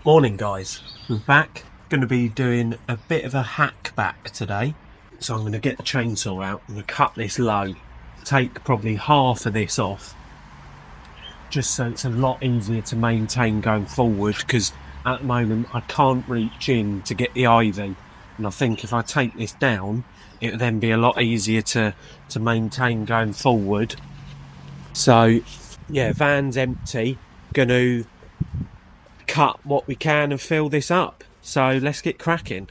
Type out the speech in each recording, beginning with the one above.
Morning guys, I'm back. Going to be doing a bit of a hack back today. So I'm going to get the chainsaw out. I'm going to cut this low, take probably half of this off, just so it's a lot easier to maintain going forward, because at the moment I can't reach in to get the ivy, and I think if I take this down it will then be a lot easier to maintain going forward. So yeah, van's empty, going to cut what we can and fill this up. So let's get cracking.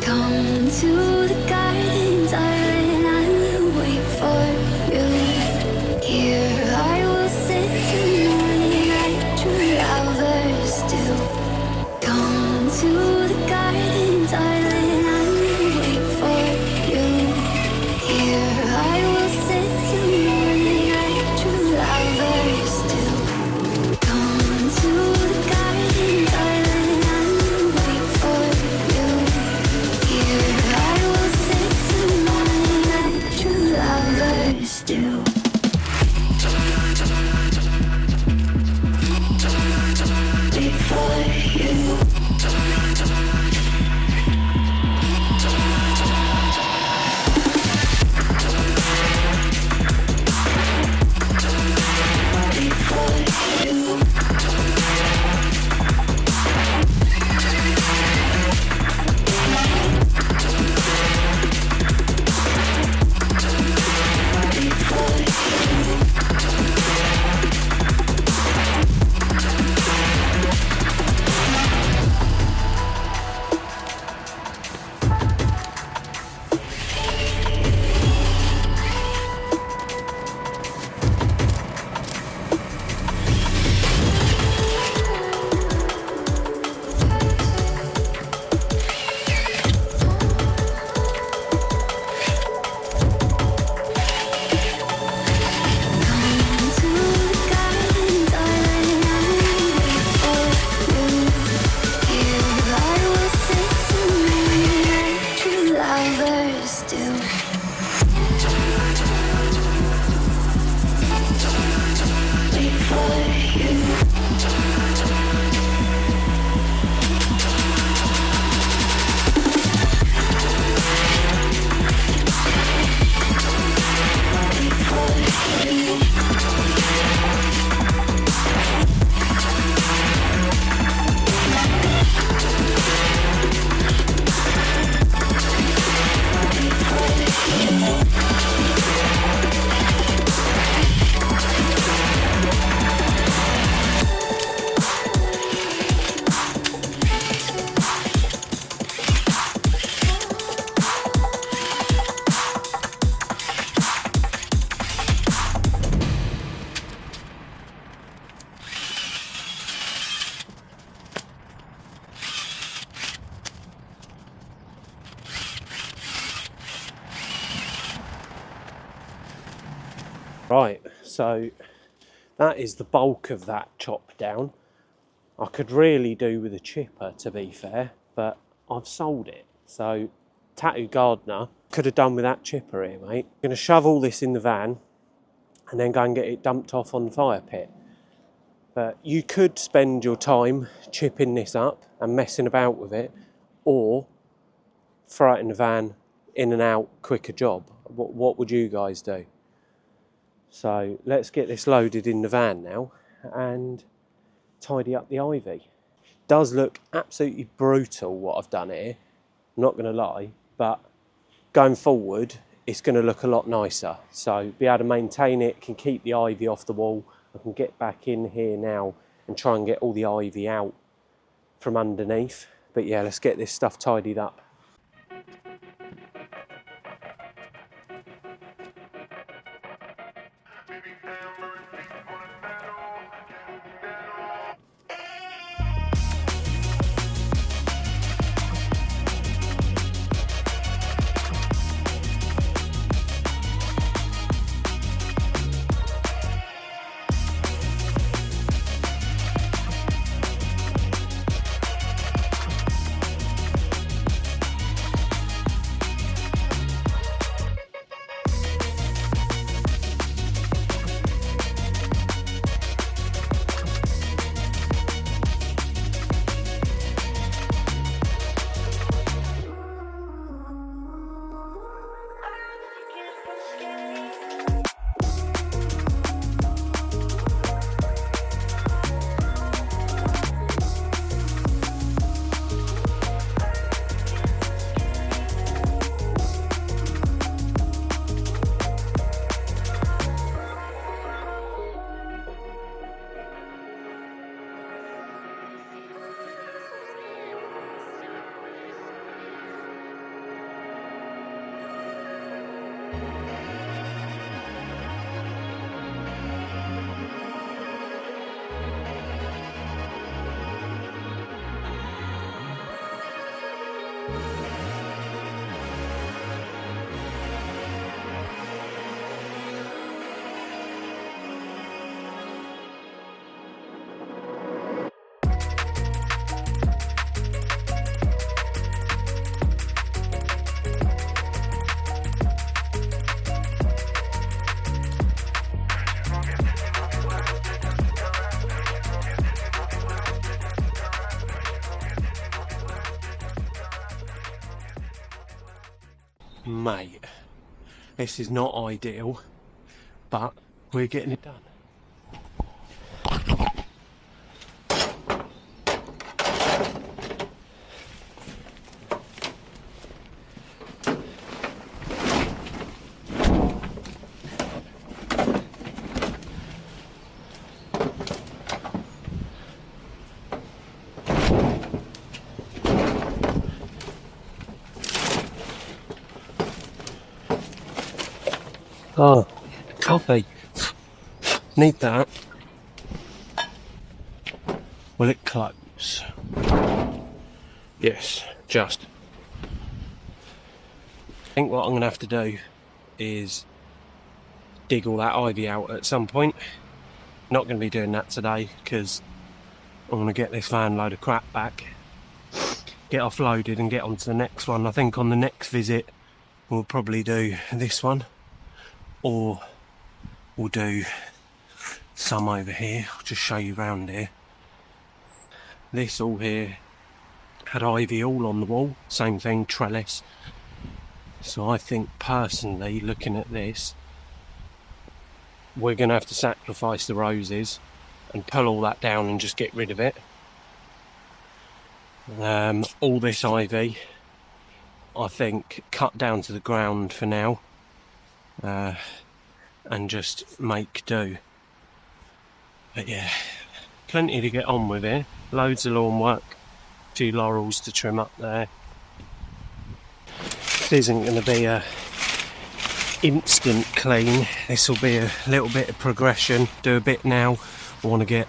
Come to the garden, darling, I will wait for you. Here I will sit till morning like true lovers do. Come to the garden, darling, I will wait for you. Here I will sit till morning like true lovers do. Come to the garden, darling, I will wait for you. Here I will sit till morning like true lovers do. Wait for you. Wait for you. Wait for you. Right, so that is the bulk of that chopped down. I could really do with a chipper, to be fair, but I've sold it. So Tattoo Gardener could have done with that chipper here, mate. I'm going to shove all this in the van and then go and get it dumped off on the fire pit. But you could spend your time chipping this up and messing about with it, or throw it in the van, in and out, quicker job. What would you guys do? So let's get this loaded in the van now and tidy up the ivy. Does look absolutely brutal what I've done here, I'm not going to lie, but going forward it's going to look a lot nicer. So be able to maintain it, can keep the ivy off the wall. I can get back in here now and try and get all the ivy out from underneath. But yeah, let's get this stuff tidied up. Mate, this is not ideal, but we're getting it done. Oh, coffee. Need that. Will it close? Yes, just. I think what I'm going to have to do is dig all that ivy out at some point. Not going to be doing that today because I want to get this van load of crap back, get offloaded and get on to the next one. I think on the next visit we'll probably do this one, or we'll do some over here. I'll just show you around here. This all here had ivy all on the wall, same thing, trellis. So I think personally, looking at this, we're going to have to sacrifice the roses and pull all that down and just get rid of it. All this ivy, I think, cut down to the ground for now. And just make do. But yeah, plenty to get on with here. Loads of lawn work, a few laurels to trim up there. This isn't going to be a instant clean. This will be a little bit of progression. Do a bit now. I want to get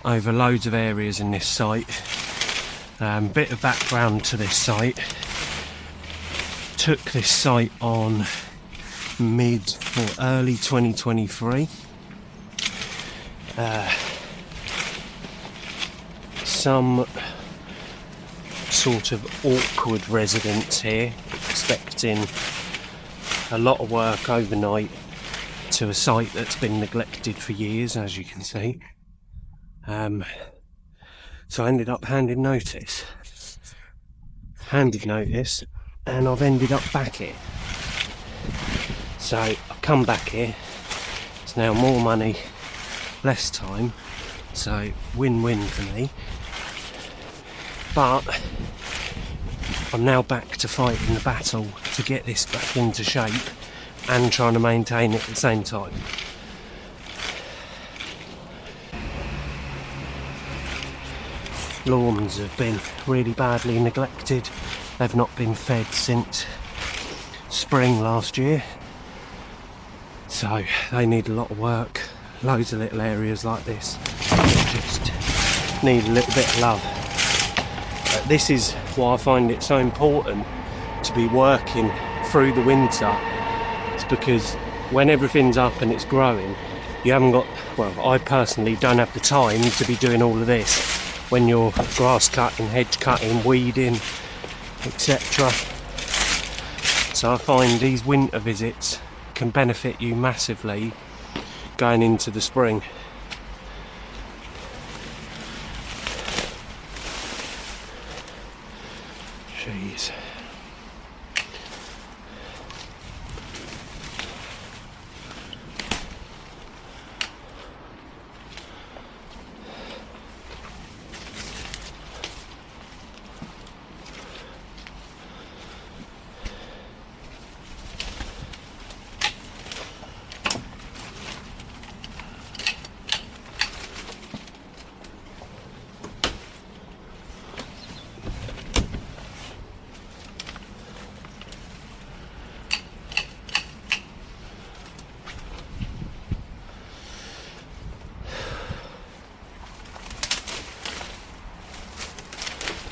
over loads of areas in this site. Bit of background to this site. Took this site on mid or early 2023. Some sort of awkward residents here expecting a lot of work overnight to a site that's been neglected for years, as you can see. So I ended up handing notice, and I've ended up back here. So I've come back here. It's now more money, less time, so win-win for me. But I'm now back to fighting the battle to get this back into shape and trying to maintain it at the same time. Lawns have been really badly neglected. They've not been fed since spring last year. So they need a lot of work. Loads of little areas like this just need a little bit of love. But this is why I find it so important to be working through the winter. It's because when everything's up and it's growing, you haven't got, well, I personally don't have the time to be doing all of this when you're grass cutting, hedge cutting, weeding, etc. So I find these winter visits can benefit you massively going into the spring. Jeez.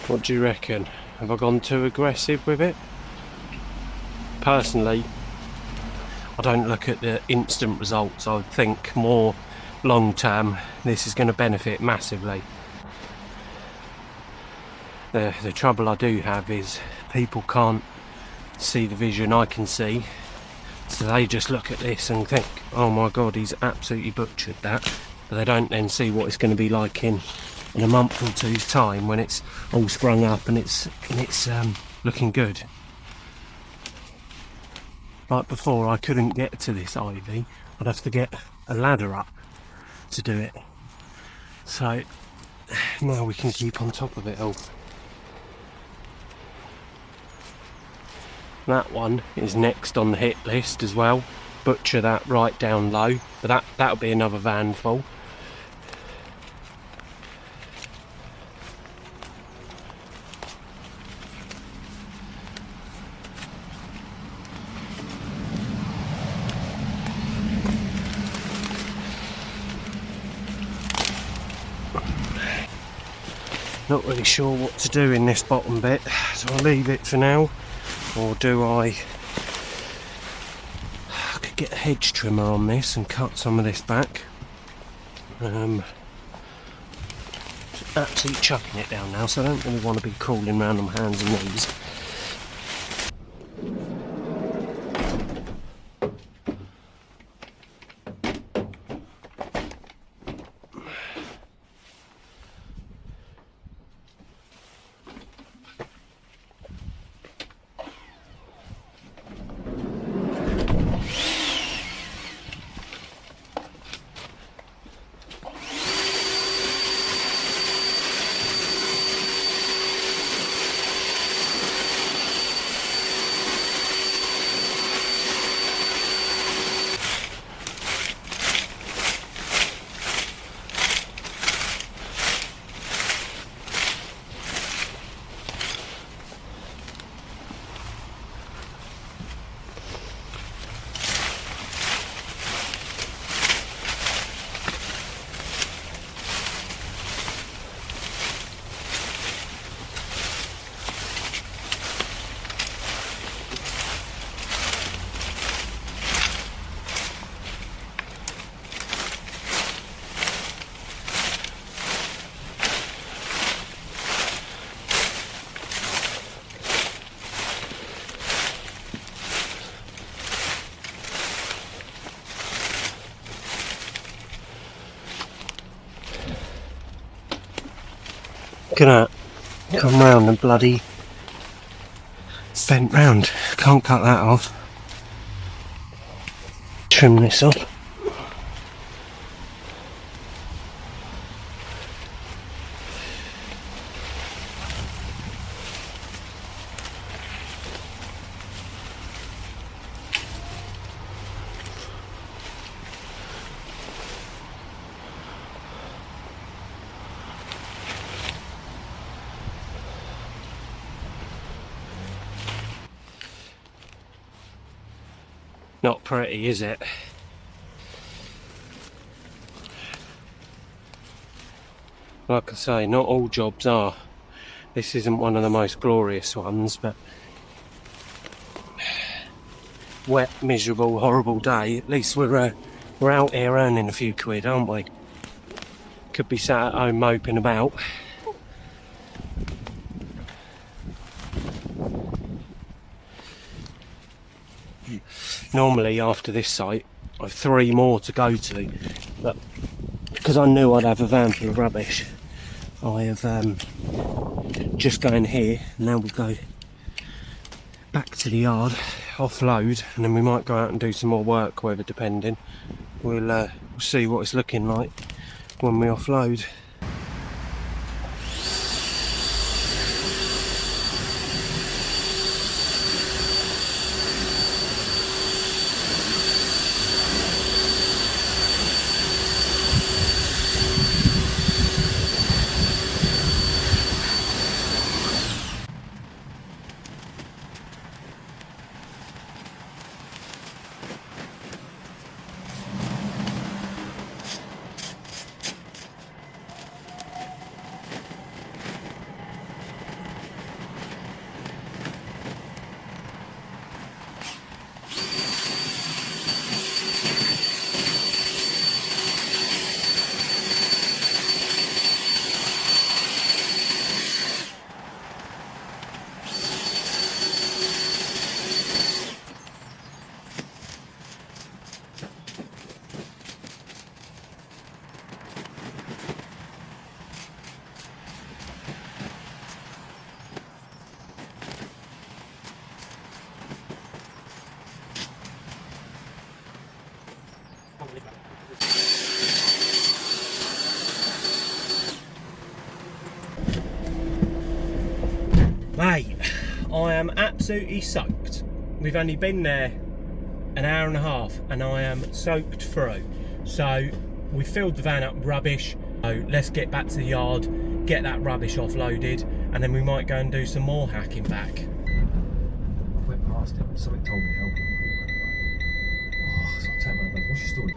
What do you reckon? Have I gone too aggressive with it? Personally, I don't look at the instant results. I think more long term this is going to benefit massively. The trouble I do have is people can't see the vision I can see, so they just look at this and think, oh my god, he's absolutely butchered that, but they don't then see what it's going to be like in a month or two's time when it's all sprung up and it's looking good. like before I couldn't get to this ivy, I'd have to get a ladder up to do it. So now we can keep on top of it all. That one is next on the hit list as well. Butcher that right down low, but that'll be another van full. Not really sure what to do in this bottom bit. Do I leave it for now, or do I could get a hedge trimmer on this and cut some of this back. Absolutely chucking it down now, so I don't really want to be crawling around on my hands and knees. Look at that. Come round and bloody bent round. Can't cut that off. Trim this off. Not pretty, is it? Like I say, not all jobs are. This isn't one of the most glorious ones, but wet, miserable, horrible day. At least we're out here earning a few quid, aren't we? Could be sat at home moping about. Normally after this site I've 3 more to go to, but because I knew I'd have a van full of rubbish, I have just going here. Now we'll go back to the yard, offload, and then we might go out and do some more work, weather depending. We'll see what it's looking like when we offload. Mate, I am absolutely soaked. We've only been there an hour and a half and I am soaked through. So we filled the van up with rubbish. So let's get back to the yard, get that rubbish offloaded, and then we might go and do some more hacking back. I went past him, something told me to help him. Oh, so I'll tell you, mate, what's your story?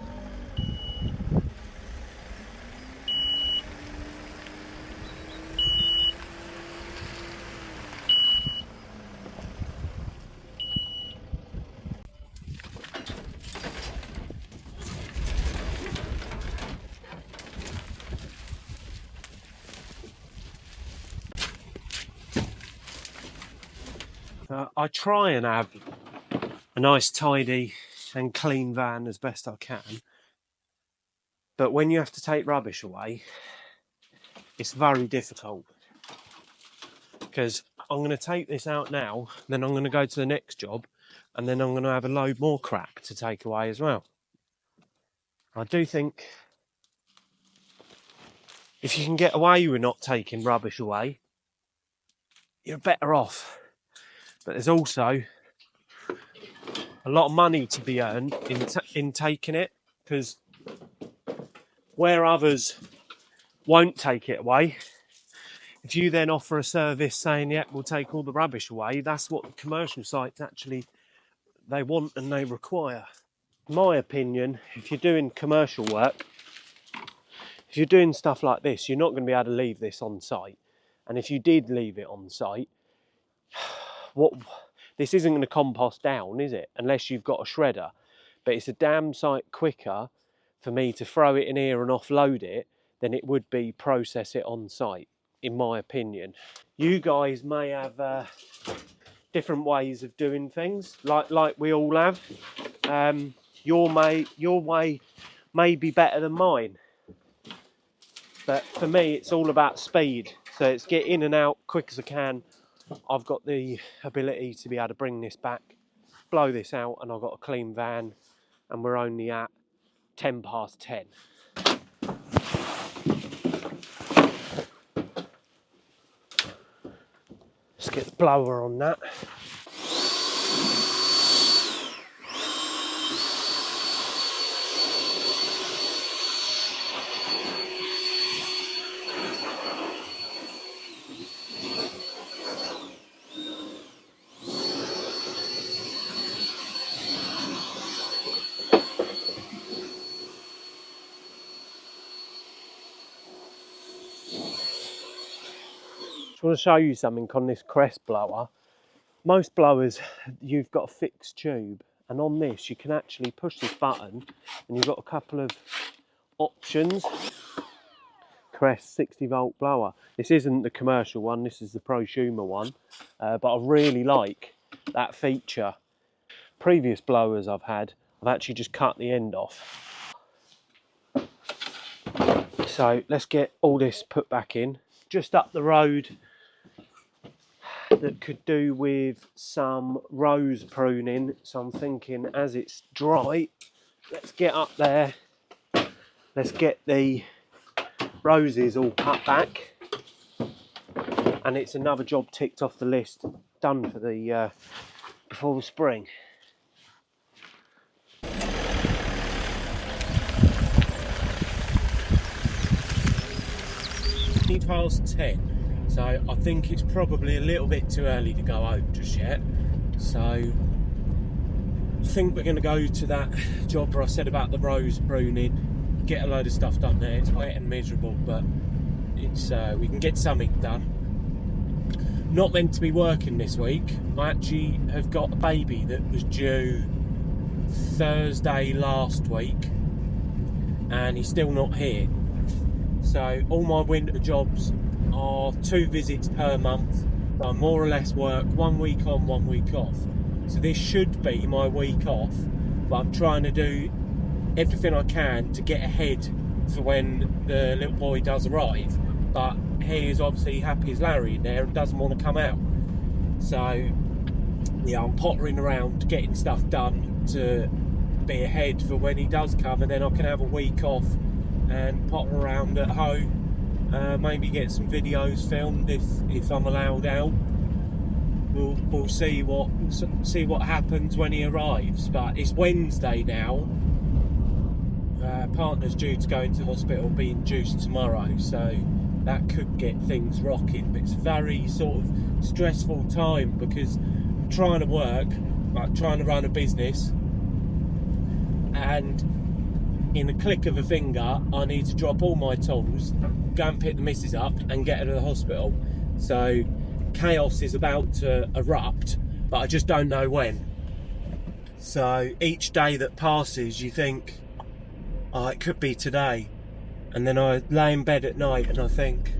I try and have a nice, tidy and clean van as best I can. But when you have to take rubbish away, it's very difficult. Because I'm going to take this out now, then I'm going to go to the next job, and then I'm going to have a load more crap to take away as well. I do think if you can get away with not taking rubbish away, you're better off. But there's also a lot of money to be earned in taking it, because where others won't take it away, if you then offer a service saying, yeah, we'll take all the rubbish away, that's what commercial sites actually, they want and they require. In my opinion, if you're doing commercial work, if you're doing stuff like this, you're not going to be able to leave this on site. And if you did leave it on site, this isn't going to compost down, is it? Unless you've got a shredder. But it's a damn sight quicker for me to throw it in here and offload it than it would be process it on site, in my opinion. You guys may have different ways of doing things, like we all have. Your way may be better than mine. But for me, it's all about speed. So it's get in and out quick as I can. I've got the ability to be able to bring this back, blow this out, and I've got a clean van, and we're only at 10 past 10. Let's get the blower on that. I want to show you something on this kress blower. Most blowers, you've got a fixed tube, and on this you can actually push this button and you've got a couple of options. Kress 60 volt blower. This isn't the commercial one, this is the prosumer one, but I really like that feature. Previous blowers I've had, I've actually just cut the end off. So let's get all this put back in. Just up the road, that could do with some rose pruning, so I'm thinking as it's dry, let's get up there, let's get the roses all cut back, and it's another job ticked off the list, done for the before the spring. Past 10. So I think it's probably a little bit too early to go home just yet. So I think we're going to go to that job where I said about the rose pruning, get a load of stuff done there. It's wet and miserable, but it's we can get something done. Not meant to be working this week. I actually have got a baby that was due Thursday last week, and he's still not here. So all my winter jobs are 2 visits per month. I more or less work 1 week on, 1 week off. So this should be my week off, but I'm trying to do everything I can to get ahead for when the little boy does arrive. But he is obviously happy as Larry in there and doesn't want to come out. So yeah, I'm pottering around getting stuff done to be ahead for when he does come, and then I can have a week off and potter around at home, maybe get some videos filmed if I'm allowed out, we'll see what happens when he arrives. But it's Wednesday now. Partner's due to go into hospital, be induced tomorrow, so that could get things rocking. But it's a very sort of stressful time because I'm trying to work, like trying to run a business, and in a click of a finger I need to drop all my tools, go and pick the missus up and get her to the hospital. So chaos is about to erupt, but I just don't know when. So each day that passes you think, oh, it could be today, and then I lay in bed at night and I think,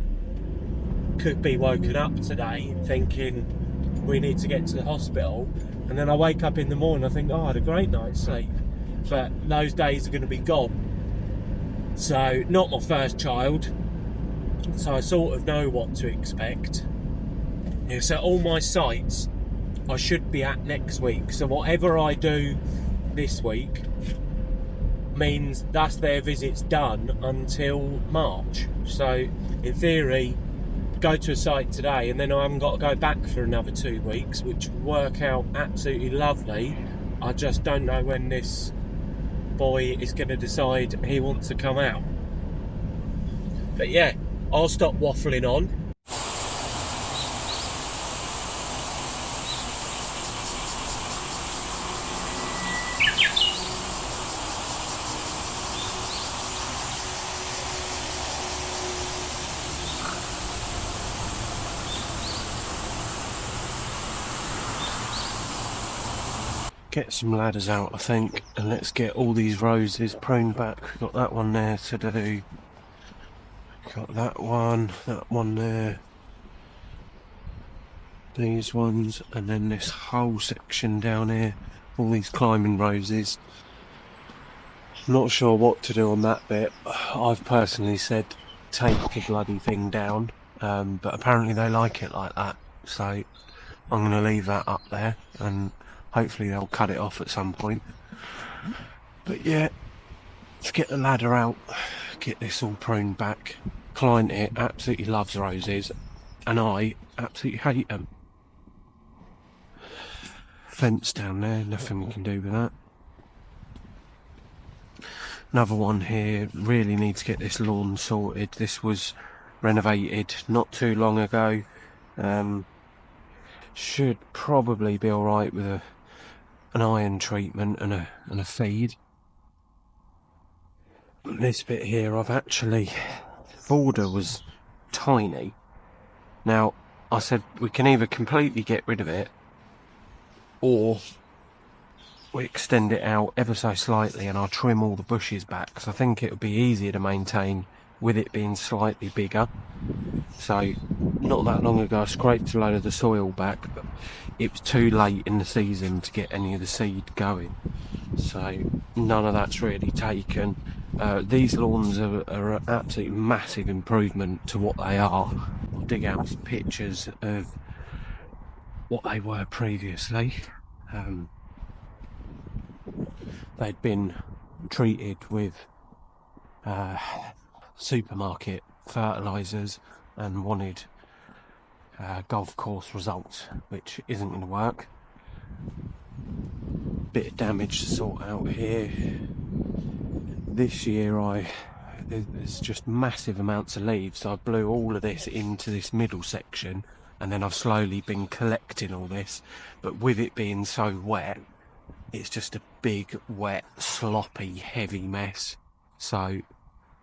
could be woken up today thinking we need to get to the hospital, and then I wake up in the morning, I think, oh, I had a great night's sleep. But those days are going to be gone. So, not my first child, so I sort of know what to expect. Yeah, so all my sites I should be at next week. So whatever I do this week means that's their visits done until March. So in theory, go to a site today and then I haven't got to go back for another 2 weeks, which would work out absolutely lovely. I just don't know when this boy is going to decide he wants to come out. But yeah, I'll stop waffling on. Get some ladders out, I think, and let's get all these roses pruned back. We've got that one there to do. Got that one there. These ones, and then this whole section down here. All these climbing roses. Not sure what to do on that bit. I've personally said take the bloody thing down, but apparently they like it like that. So I'm going to leave that up there, and hopefully they'll cut it off at some point. But yeah, let's get the ladder out, get this all pruned back. Client here absolutely loves roses, and I absolutely hate them. Fence down there, nothing we can do with that. Another one here, really need to get this lawn sorted. This was renovated not too long ago. Should probably be alright with an iron treatment and a feed. This bit here, I've actually, border was tiny. Now, I said we can either completely get rid of it, or we extend it out ever so slightly and I'll trim all the bushes back, because I think it would be easier to maintain with it being slightly bigger. So, not that long ago I scraped a load of the soil back, but it was too late in the season to get any of the seed going. So, none of that's really taken. These lawns are an absolutely massive improvement to what they are. I'll dig out some pictures of what they were previously. They'd been treated with supermarket fertilisers and wanted golf course results, which isn't going to work. Bit of damage to sort out here. This year there's just massive amounts of leaves, so I blew all of this into this middle section, and then I've slowly been collecting all this, but with it being so wet, it's just a big, wet, sloppy, heavy mess. So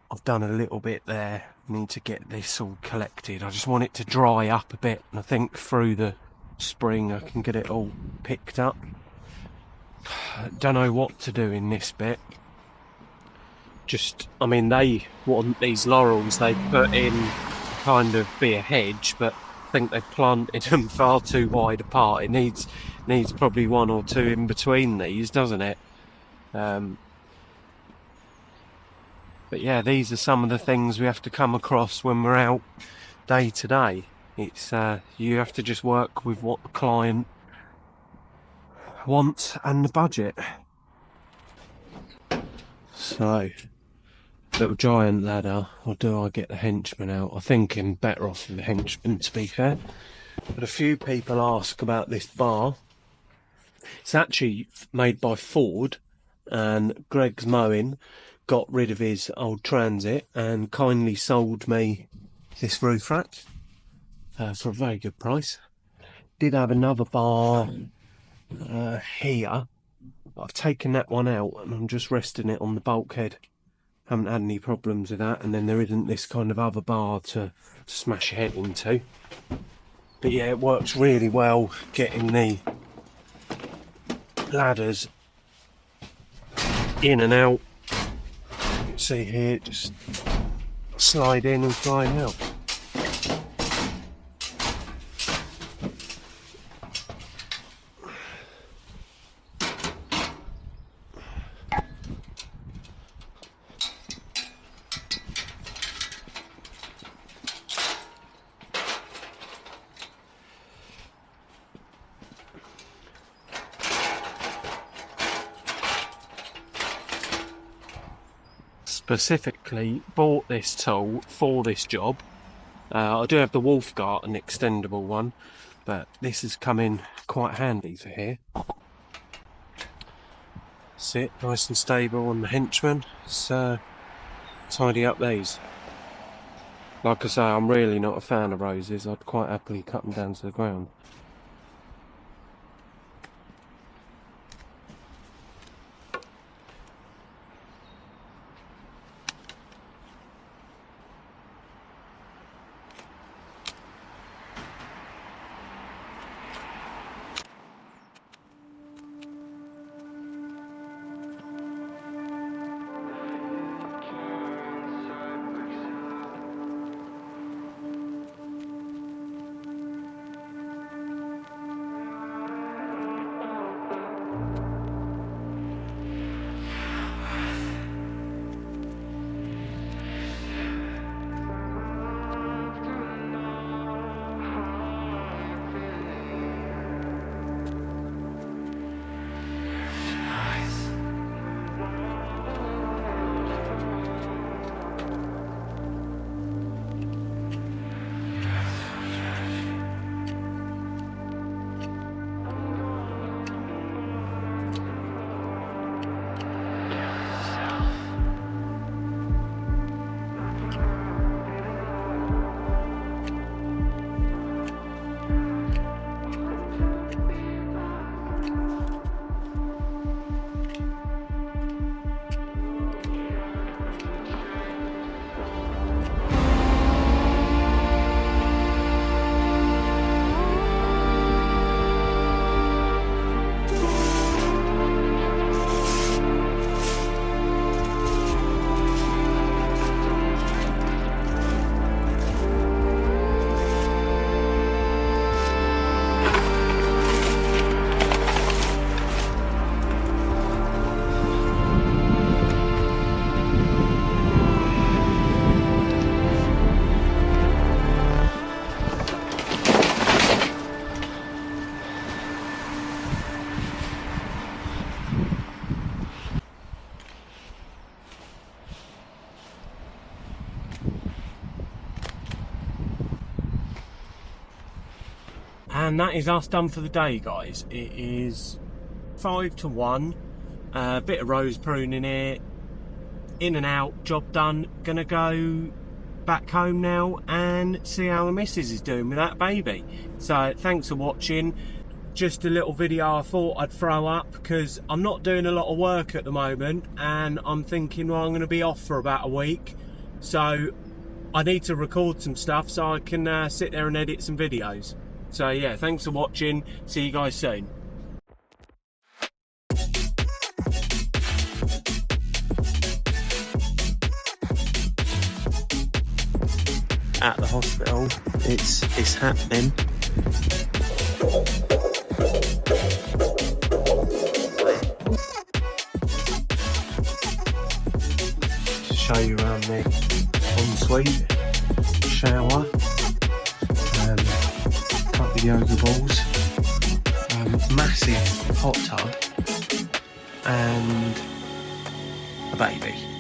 I've done a little bit there. Need to get this all collected. I just want it to dry up a bit, and I think through the spring I can get it all picked up. Don't know what to do in this bit. Just, I mean, they want these laurels they put in to kind of be a hedge, but I think they've planted them far too wide apart. It needs probably one or two in between these, doesn't it? But yeah, these are some of the things we have to come across when we're out day to day. It's you have to just work with what the client wants and the budget. So, little giant ladder, or do I get the henchman out? I think I'm better off with the henchman, to be fair. But a few people ask about this bar. It's actually made by Ford, and Greg's Mowing got rid of his old Transit and kindly sold me this roof rack for a very good price. Did have another bar here, but I've taken that one out and I'm just resting it on the bulkhead. Haven't had any problems with that, and then there isn't this kind of other bar to smash your head into. But yeah, it works really well getting the ladders in and out. You can see here, just slide in and slide out. Specifically bought this tool for this job. I do have the Wolfgart, an extendable one, but this has come in quite handy for here. Sit nice and stable on the henchman. So tidy up these. Like I say, I'm really not a fan of roses. I'd quite happily cut them down to the ground. And that is us done for the day, guys. It is 5 to 1. A bit of rose pruning here. In and out, job done. Gonna go back home now and see how the missus is doing with that baby. So thanks for watching. Just a little video I thought I'd throw up because I'm not doing a lot of work at the moment, and I'm thinking, well, I'm going to be off for about a week, so I need to record some stuff so I can sit there and edit some videos. So yeah, thanks for watching. See you guys soon. At the hospital, it's happening. To show you around the ensuite, shower, couple of yoga balls, massive hot tub, and a baby.